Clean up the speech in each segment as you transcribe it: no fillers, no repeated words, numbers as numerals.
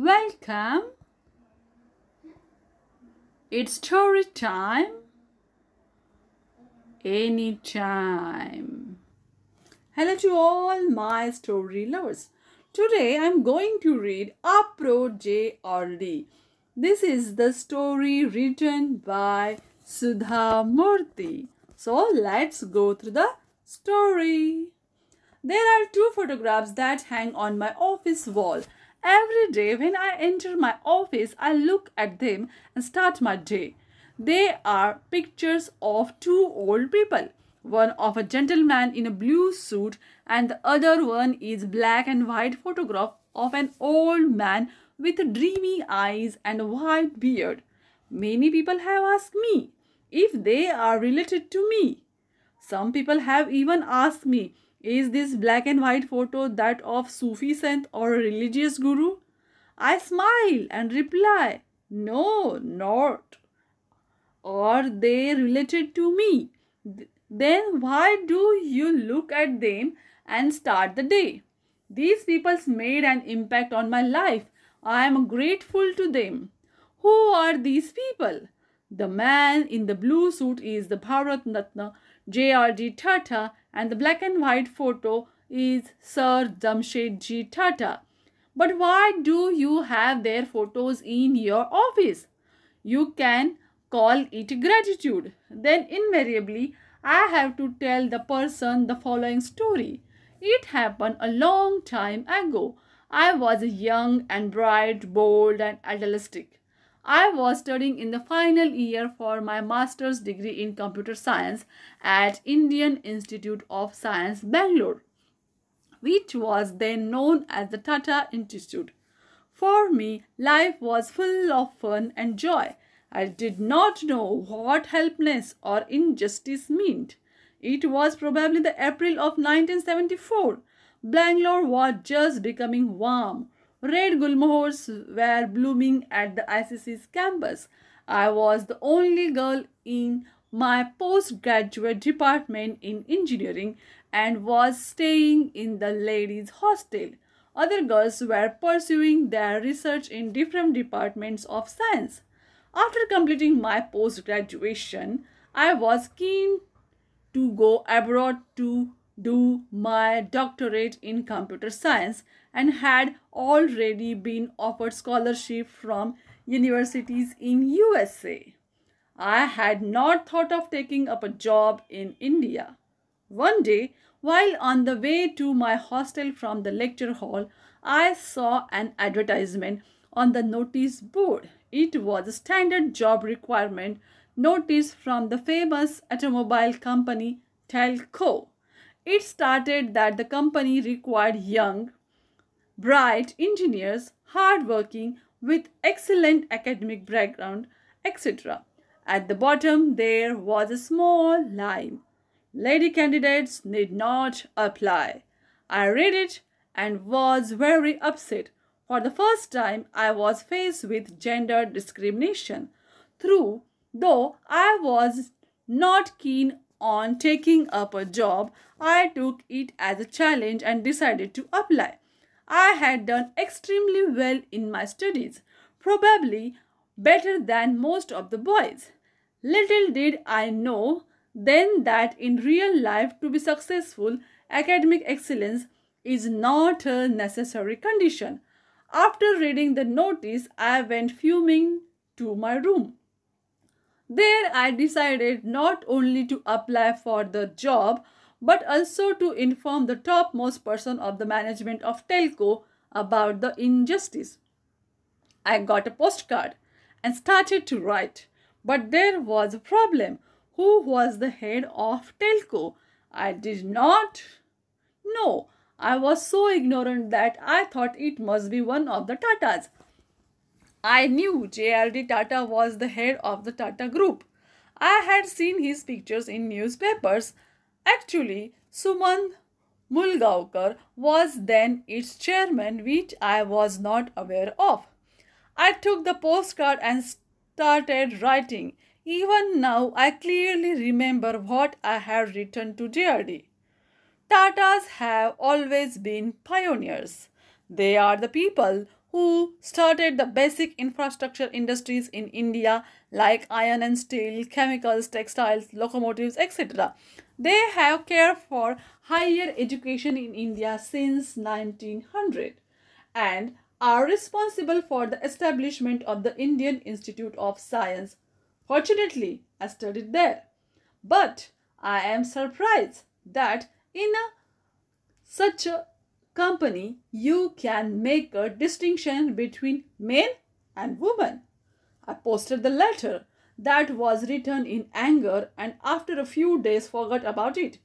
Welcome. It's story time. Anytime. Hello to all my story lovers. Today I'm going to read Appro J.R.D. This is the story written by Sudha Murty. So let's go through the story. There are two photographs that hang on my office wall. Every day when I enter my office, I look at them and start my day. They are pictures of two old people. One of a gentleman in a blue suit and the other one is black and white photograph of an old man with dreamy eyes and a white beard. Many people have asked me if they are related to me. Some people have even asked me, is this black and white photo that of Sufi saint or a religious guru? I smile and reply, no, not. Are they related to me? Then why do you look at them and start the day? These people made an impact on my life. I am grateful to them. Who are these people? The man in the blue suit is the Bharat Ratna J.R.D. TATA and the black and white photo is Sir Jamshedji TATA. But why do you have their photos in your office? You can call it gratitude. Then invariably I have to tell the person the following story. It happened a long time ago. I was young and bright, bold and idealistic. I was studying in the final year for my master's degree in computer science at Indian Institute of Science, Bangalore, which was then known as the TATA Institute. For me, life was full of fun and joy. I did not know what helplessness or injustice meant. It was probably the April of 1974. Bangalore was just becoming warm. Red gulmohars were blooming at the ICC's campus. I was the only girl in my postgraduate department in engineering and was staying in the ladies' hostel. Other girls were pursuing their research in different departments of science. After completing my post-graduation, I was keen to go abroad to do my doctorate in computer science and had already been offered scholarship from universities in USA. I had not thought of taking up a job in India. One day, while on the way to my hostel from the lecture hall, I saw an advertisement on the notice board. It was a standard job requirement notice from the famous automobile company Telco. It stated that the company required young, bright engineers, hardworking, with excellent academic background, etc. At the bottom, there was a small line. Lady candidates need not apply. I read it and was very upset. For the first time, I was faced with gender discrimination. Though I was not keen on taking up a job, I took it as a challenge and decided to apply. I had done extremely well in my studies, probably better than most of the boys. Little did I know then that in real life to be successful, academic excellence is not a necessary condition. After reading the notice, I went fuming to my room. There I decided not only to apply for the job but also to inform the topmost person of the management of Telco about the injustice. I got a postcard and started to write. But there was a problem. Who was the head of Telco? I did not know. I was so ignorant that I thought it must be one of the Tatas. I knew J.R.D. Tata was the head of the Tata Group. I had seen his pictures in newspapers. Actually, Suman Mulgaonkar was then its chairman, which I was not aware of. I took the postcard and started writing. Even now, I clearly remember what I had written to J.R.D. Tatas have always been pioneers. They are the people who started the basic infrastructure industries in India like iron and steel, chemicals, textiles, locomotives, etc. They have cared for higher education in India since 1900 and are responsible for the establishment of the Indian Institute of Science. Fortunately, I studied there. But I am surprised that in such a company you can make a distinction between men and women. I posted the letter that was written in anger and after a few days forgot about it.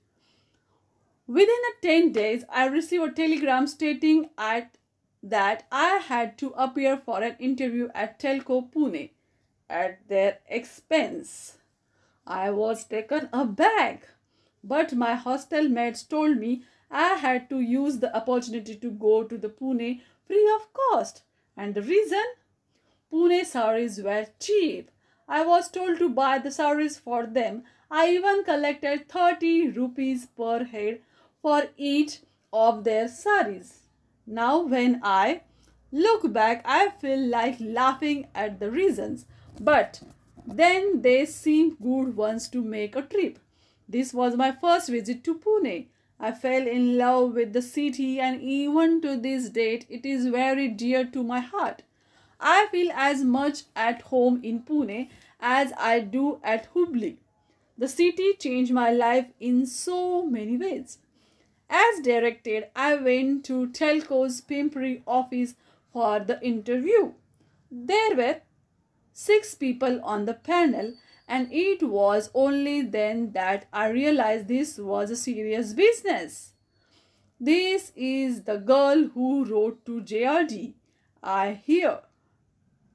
Within 10 days, I received a telegram stating that I had to appear for an interview at Telco Pune at their expense. I was taken aback, but my hostel mates told me I had to use the opportunity to go to the Pune free of cost. And the reason? Pune saris were cheap. I was told to buy the saris for them. I even collected 30 rupees per head for each of their saris. Now, when I look back, I feel like laughing at the reasons, but then they seem good ones to make a trip. This was my first visit to Pune. I fell in love with the city, and even to this date, it is very dear to my heart. I feel as much at home in Pune as I do at Hubli. The city changed my life in so many ways. As directed, I went to Telco's Pimpri office for the interview. There were 6 people on the panel, and it was only then that I realized this was a serious business. This is the girl who wrote to J.R.D. I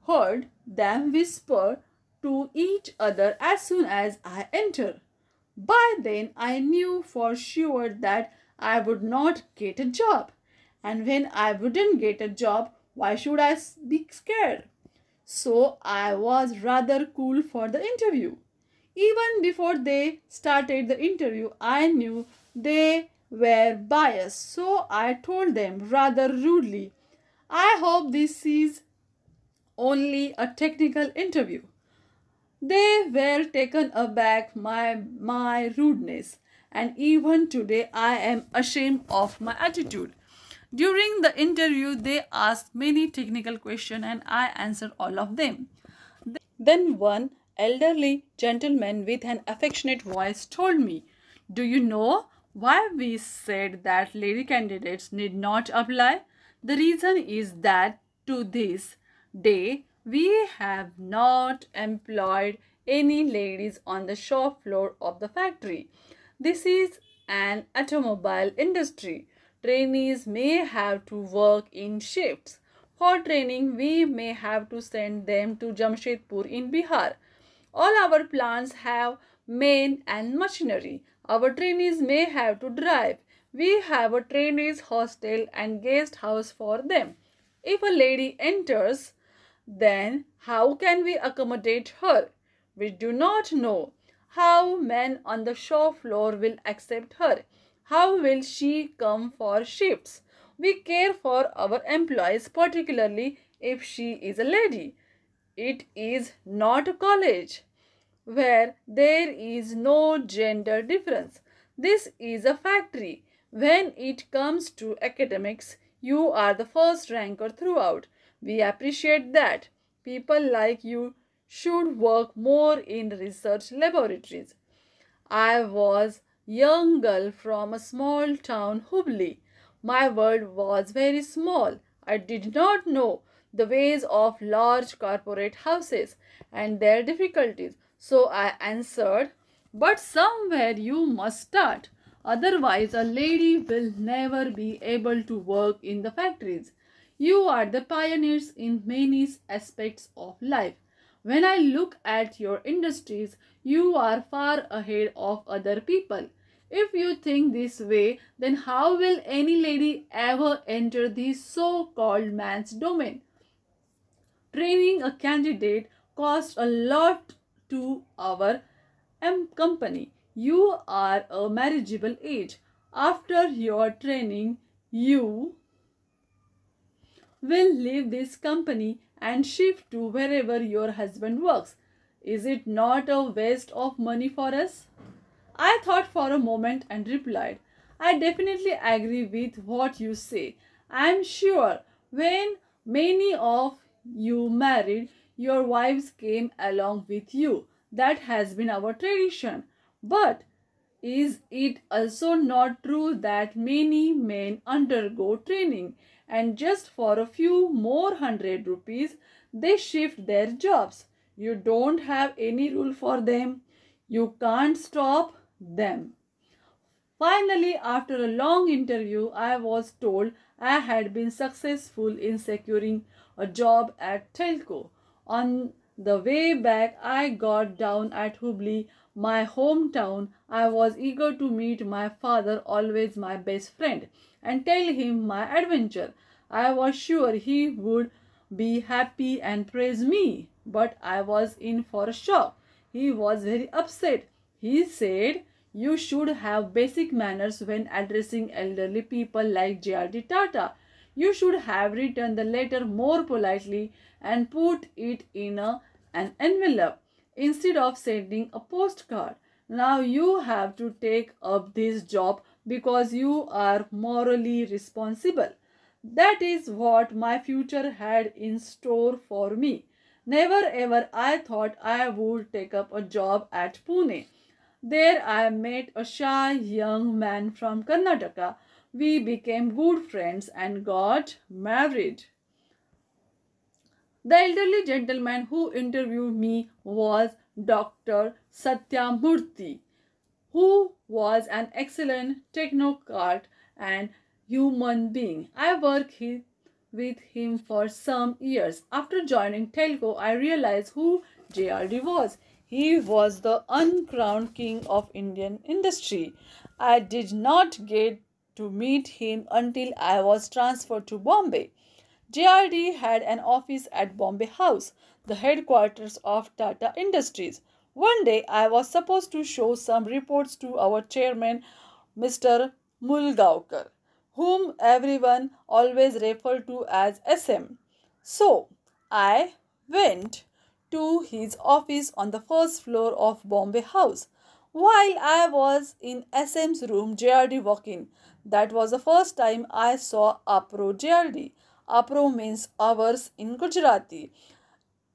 heard them whisper to each other as soon as I entered. By then, I knew for sure that I would not get a job. And when I wouldn't get a job, why should I be scared? So I was rather cool for the interview. Even before they started the interview, I knew they were biased. So I told them rather rudely, I hope this is only a technical interview. They were taken aback by my rudeness, and even today I am ashamed of my attitude. During the interview, they asked many technical questions and I answered all of them. Then one elderly gentleman with an affectionate voice told me, do you know why we said that lady candidates need not apply? The reason is that to this day we have not employed any ladies on the shop floor of the factory. This is an automobile industry. Trainees may have to work in shifts. For training, we may have to send them to Jamshedpur in Bihar. All our plants have men and machinery. Our trainees may have to drive. We have a trainees hostel and guest house for them. If a lady enters, then how can we accommodate her? We do not know how men on the shop floor will accept her. How will she come for shifts? We care for our employees, particularly if she is a lady. It is not a college where there is no gender difference. This is a factory. When it comes to academics, you are the first ranker throughout. We appreciate that. People like you should work more in research laboratories. I was a young girl from a small town, Hubli. My world was very small. I did not know the ways of large corporate houses and their difficulties. So I answered, but somewhere you must start. Otherwise, a lady will never be able to work in the factories. You are the pioneers in many aspects of life. When I look at your industries, you are far ahead of other people. If you think this way, then how will any lady ever enter the so-called man's domain? Training a candidate costs a lot to our company. You are a marriageable age. After your training, you will leave this company and shift to wherever your husband works. Is it not a waste of money for us? I thought for a moment and replied, I definitely agree with what you say. I am sure when many of you married, your wives came along with you. That has been our tradition. But is it also not true that many men undergo training and just for a few more hundred rupees they shift their jobs? You don't have any rule for them. You can't stop them. Finally, after a long interview, I was told I had been successful in securing a job at Telco. On the way back, I got down at Hubli, my hometown. I was eager to meet my father, always my best friend, and tell him my adventure. I was sure he would be happy and praise me, but I was in for a shock. He was very upset. He said, you should have basic manners when addressing elderly people like J.R.D. TATA. You should have written the letter more politely and put it in an envelope instead of sending a postcard. Now you have to take up this job because you are morally responsible. That is what my future had in store for me. Never ever I thought I would take up a job at Pune. There I met a shy young man from Karnataka. We became good friends and got married. The elderly gentleman who interviewed me was Dr. Murty, who was an excellent technocrat and human being. I worked with him for some years. After joining Telco, I realized who J.R.D. was. He was the uncrowned king of Indian industry. I did not get to meet him until I was transferred to Bombay. J.R.D. had an office at Bombay House, the headquarters of Tata Industries. One day I was supposed to show some reports to our chairman, Mr. Mulgaonkar, whom everyone always referred to as SM. So I went to his office on the first floor of Bombay House. While I was in SM's room, J.R.D. walked in. That was the first time I saw appro J.R.D. Appro means hours in Gujarati.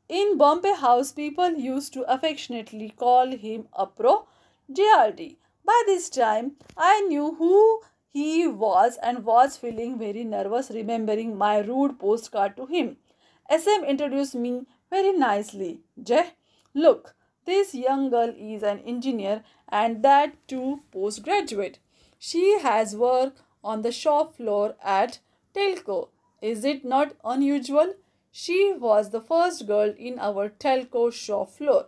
In Bombay House, people used to affectionately call him appro J.R.D. By this time, I knew who he was and was feeling very nervous remembering my rude postcard to him. SM introduced me very nicely. Jay, look, this young girl is an engineer and that too postgraduate. She has worked on the shop floor at Telco. Is it not unusual? She was the first girl in our Telco shop floor.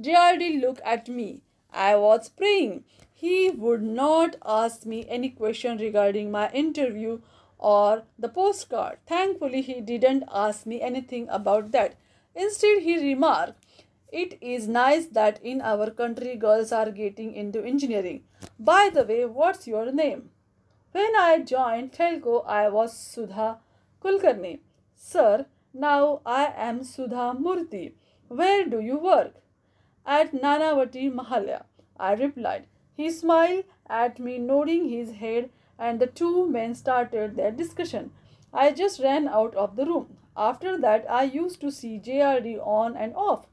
J.R.D. looked at me. I was praying he would not ask me any question regarding my interview or the postcard. Thankfully, he didn't ask me anything about that. Instead, he remarked, it is nice that in our country girls are getting into engineering. By the way, what's your name? When I joined Telco, I was Sudha Kulkarni. Sir, now I am Sudha Murty. Where do you work? At Nanavati Mahalla, I replied. He smiled at me, nodding his head, and the two men started their discussion. I just ran out of the room. After that, I used to see J.R.D. on and off.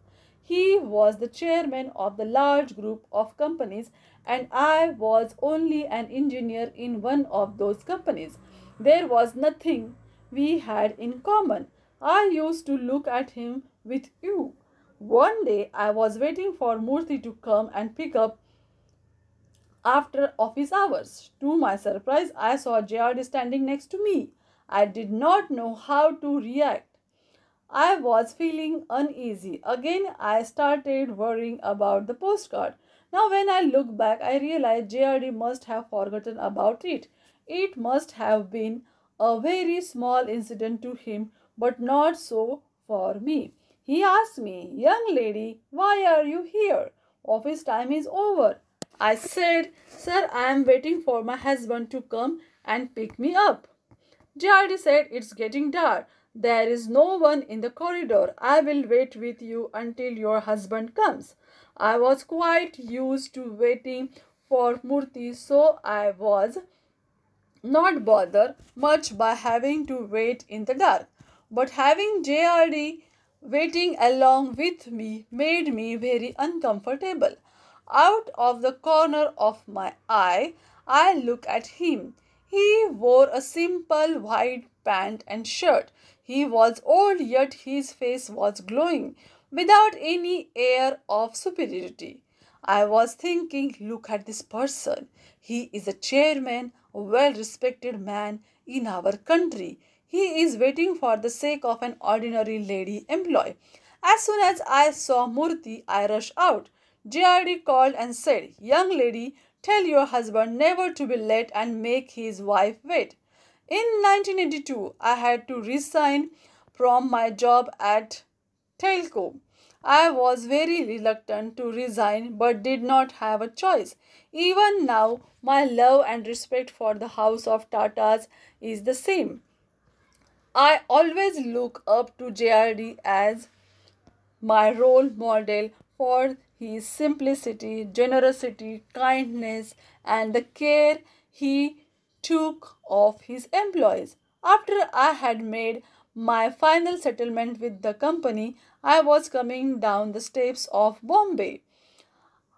He was the chairman of the large group of companies, and I was only an engineer in one of those companies. There was nothing we had in common. I used to look at him with awe. One day I was waiting for Murthy to come and pick up after office hours. To my surprise, I saw J.R.D. standing next to me. I did not know how to react. I was feeling uneasy. Again, I started worrying about the postcard. Now, when I look back, I realize J.R.D. must have forgotten about it. It must have been a very small incident to him, but not so for me. He asked me, young lady, why are you here? Office time is over. I said, sir, I am waiting for my husband to come and pick me up. J.R.D said, "It's getting dark. There is no one in the corridor. I will wait with you until your husband comes." I was quite used to waiting for Murty, so I was not bothered much by having to wait in the dark. But having J.R.D waiting along with me made me very uncomfortable. Out of the corner of my eye, I looked at him. He wore a simple white pant and shirt. He was old, yet his face was glowing, without any air of superiority. I was thinking, look at this person. He is a chairman, a well respected man in our country. He is waiting for the sake of an ordinary lady employee. As soon as I saw Murty, I rushed out. J.R.D called and said, "Young lady, tell your husband never to be late and make his wife wait." In 1982, I had to resign from my job at Telco. I was very reluctant to resign but did not have a choice. Even now, my love and respect for the house of Tatas is the same. I always look up to J.R.D as my role model for his simplicity, generosity, kindness, and the care he took of his employees. After I had made my final settlement with the company, I was coming down the steps of Bombay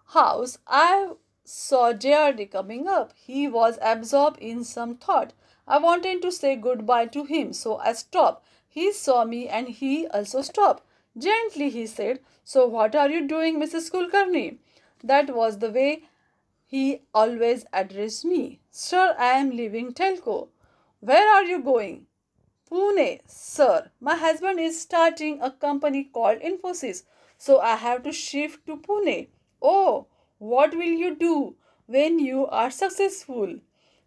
House. I saw J.R.D coming up. He was absorbed in some thought. I wanted to say goodbye to him, so I stopped. He saw me and he also stopped. Gently, he said, "So, what are you doing, Mrs. Kulkarni?" That was the way he always addressed me. "Sir, I am leaving Telco." "Where are you going?" "Pune, sir. My husband is starting a company called Infosys, so I have to shift to Pune." "Oh, what will you do when you are successful?"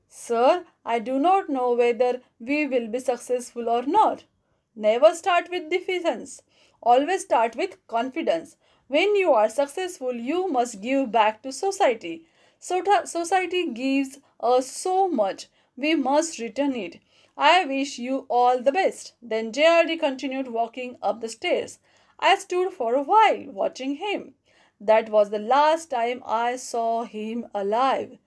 "Sir, I do not know whether we will be successful or not." Never start with defense. Always start with confidence. When you are successful, you must give back to society. Society gives us so much. We must return it. I wish you all the best. Then J.R.D continued walking up the stairs. I stood for a while watching him. That was the last time I saw him alive.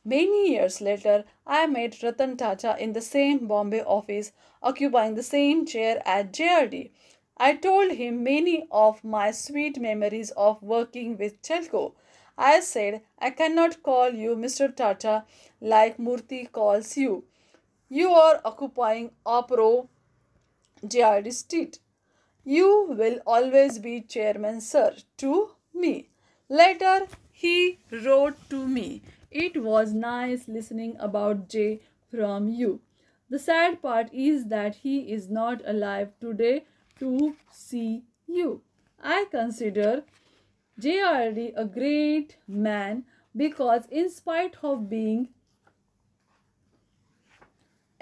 Many years later, I met Ratan Tata in the same Bombay office, occupying the same chair as J.R.D. I told him many of my sweet memories of working with Telco. I said, "I cannot call you Mr. Tata like Murty calls you. You are occupying appro J.R.D seat. You will always be chairman, sir," to me. Later, he wrote to me, "It was nice listening about Jay from you. The sad part is that he is not alive today to see you." I consider J.R.D a great man because, in spite of being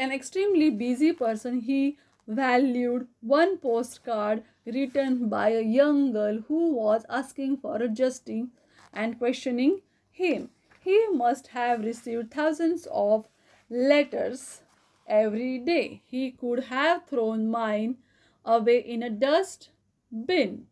an extremely busy person, he valued one postcard written by a young girl who was asking for adjusting and questioning him. He must have received thousands of letters every day. He could have thrown mine away in a dust bin.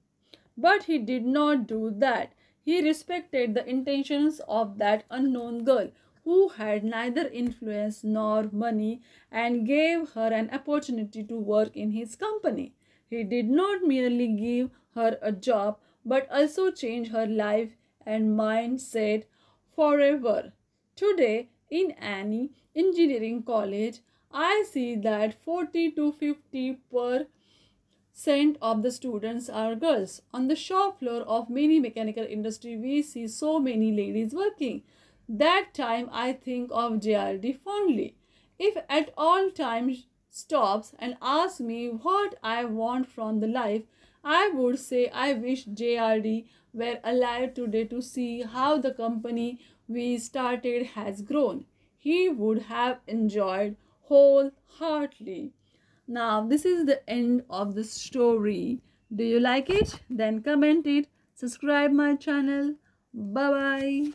But he did not do that. He respected the intentions of that unknown girl who had neither influence nor money and gave her an opportunity to work in his company. He did not merely give her a job but also change her life and mindset forever. Today, in any engineering college, I see that 40 to 50% of the students are girls. On the shop floor of many mechanical industry, we see so many ladies working. That time I think of J.R.D fondly. If at all time stops and asks me what I want from the life, I would say I wish J.R.D were alive today to see how the company we started has grown. He would have enjoyed wholeheartedly. Now, this is the end of the story. Do you like it? Then comment it. Subscribe my channel. Bye bye.